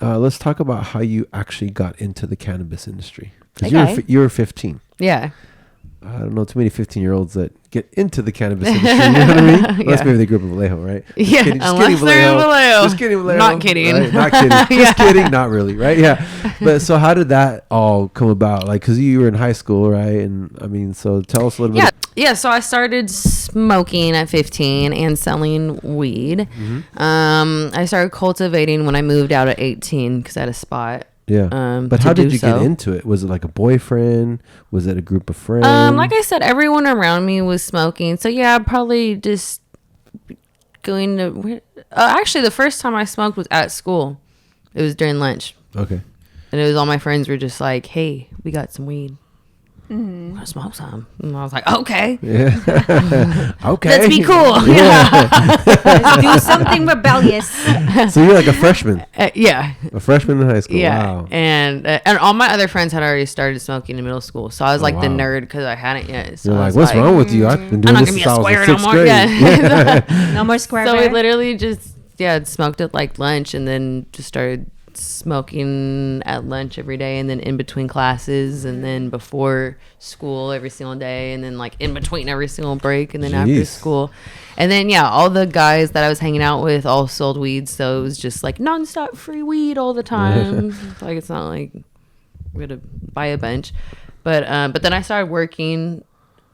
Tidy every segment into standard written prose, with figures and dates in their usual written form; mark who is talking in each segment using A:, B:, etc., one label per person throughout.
A: let's talk about how you actually got into the cannabis industry. Because
B: Okay.
A: you were 15.
B: Yeah.
A: I don't know too many 15-year-olds that get into the cannabis industry. You know what I mean? Unless maybe they grew up in Vallejo, right? Just
B: Yeah,
A: kidding,
B: unless they're in Vallejo.
A: Just kidding, Vallejo.
B: Not kidding.
A: Right? Not kidding. Just kidding. Not really, right? Yeah. But so how did that all come about? Like, because you were in high school, right? And I mean, so tell us a little bit.
B: Yeah, so I started smoking at 15 and selling weed. I started cultivating when I moved out at 18 because I had a spot.
A: Yeah. But how did you get into it? Was it like a boyfriend? Was it a group of friends?
B: Like I said, everyone around me was smoking. So yeah, probably just going to... actually, the first time I smoked was at school. It was during lunch.
A: Okay.
B: And it was all my friends were just like, hey, we got some weed. I'm gonna smoke some. And I was like, okay.
A: Yeah. Okay.
B: Let's be cool.
C: Let's do something rebellious.
A: So you're like a freshman.
B: Yeah.
A: A freshman in high school.
B: Yeah.
A: Wow.
B: And all my other friends had already started smoking in middle school. So I was like the nerd because I hadn't yet. So
A: you're
B: I
A: like,
B: was
A: what's wrong with you? I've been doing
B: I'm not
A: this
B: gonna be
A: since
B: a
A: I was
B: square
A: in
B: no
A: sixth
B: more.
A: grade.
B: Yeah.
C: No more square.
B: So we
C: bear.
B: literally just smoked at like lunch and then just started smoking at lunch every day and then in between classes and then before school every single day and then like in between every single break and then after school. And then all the guys that I was hanging out with all sold weed, so it was just like nonstop free weed all the time. Like it's not like we had to buy a bunch. But then I started working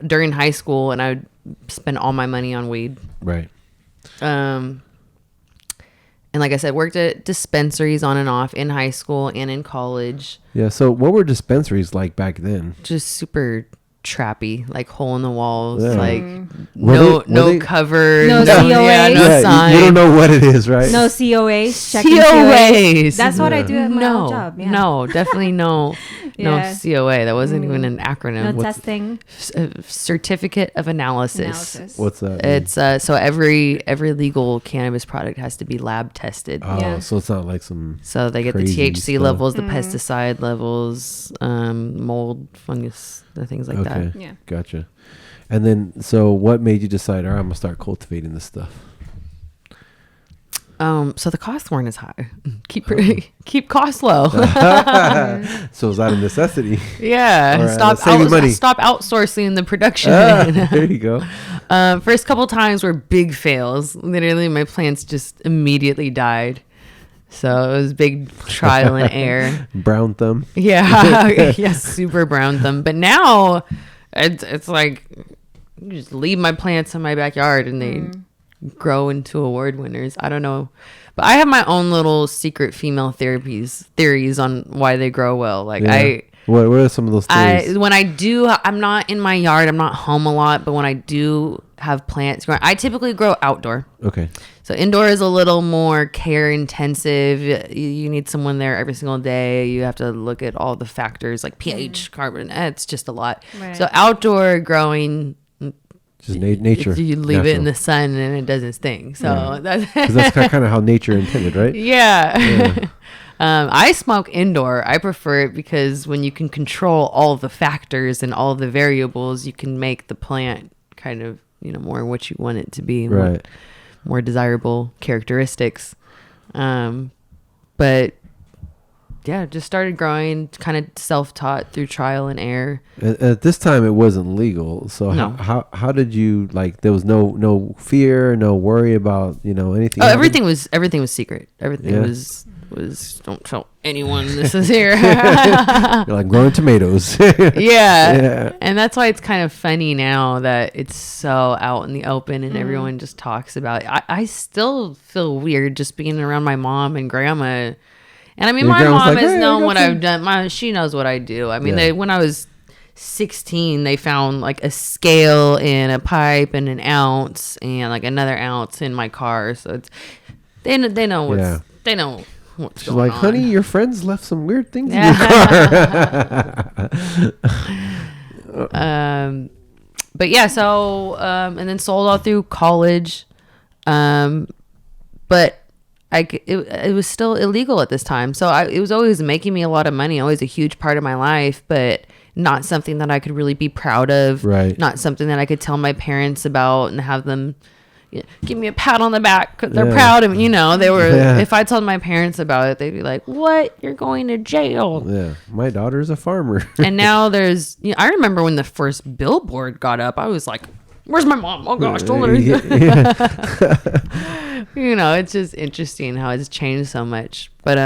B: during high school and I would spend all my money on weed.
A: Right.
B: And like I said, worked at dispensaries on and off in high school and in college.
A: Yeah. So what were dispensaries like back then?
B: Just super trappy, like hole in the walls,
A: Yeah.
B: like
A: Were they-
B: cover,
C: No
B: no
C: COAs?
B: sign.
A: You don't know what it is, right?
C: No COAs. Checking
B: COAs.
C: That's what I do at my old
B: No,
C: job. Yeah.
B: no, definitely no. No
C: Yeah.
B: COA. That wasn't even an acronym.
C: No testing.
B: Certificate of analysis.
A: What's that?
B: It's so every legal cannabis product has to be lab tested.
A: Oh,
C: Yeah.
A: so it's not like some.
B: So they get the
A: crazy
B: THC
A: stuff.
B: levels, the pesticide levels, mold, fungus, the things like
A: Okay.
B: that.
C: Yeah.
A: Gotcha. And then, so what made you decide, all right, I'm gonna start cultivating this stuff?
B: So the costs weren't as high. Keep costs low.
A: So is that a necessity?
B: Yeah.
A: All right, save you money.
B: Stop outsourcing the production.
A: There you go.
B: First couple times were big fails. Literally, my plants just immediately died. So it was big trial and error.
A: Brown thumb.
B: Yeah. Yes, super brown thumb. But now it's like you just leave my plants in my backyard and they grow into award winners. I don't know. But I have my own little secret female theories on why they grow well. Like
A: what are some of those theories?
B: I'm not in my yard. I'm not home a lot. But when I do have plants growing, I typically grow outdoor.
A: Okay.
B: So indoor is a little more care intensive. You need someone there every single day. You have to look at all the factors like pH, carbon. It's just a lot. Right. So outdoor growing,
A: just nature.
B: You leave it in the sun and it does its thing. So that's
A: kind of how nature intended, right?
B: Yeah. I smoke indoor. I prefer it because when you can control all the factors and all the variables, you can make the plant kind of, more what you want it to be.
A: Right.
B: More desirable characteristics. But yeah, just started growing, kind of self-taught through trial and error.
A: At this time, it wasn't legal. So
B: No.
A: how did you, like, there was no fear, no worry about, anything?
B: Oh, everything was secret. Everything was don't tell anyone this is here.
A: You're like growing tomatoes.
B: Yeah. And that's why it's kind of funny now that it's so out in the open and everyone just talks about it. I still feel weird just being around my mom and grandma. And I mean, my mom has known what I've done. She knows what I do. I mean, when I was 16, they found like a scale and a pipe and an ounce and like another ounce in my car. So it's they know what's they know what's
A: She's
B: going
A: like,
B: on.
A: honey, your friends left some weird things in your car.
B: But yeah, so and then sold all through college, but it was still illegal at this time. So it was always making me a lot of money, always a huge part of my life, but not something that I could really be proud of.
A: Right.
B: Not something that I could tell my parents about and have them, give me a pat on the back because they're proud of me. You know, they were. If I told my parents about it, they'd be like, "What? You're going to jail?"
A: Yeah, my daughter's a farmer.
B: And now there's. You know, I remember when the first billboard got up, I was like, "Where's my mom? Oh gosh, don't let her." You know, it's just interesting how it's changed so much. But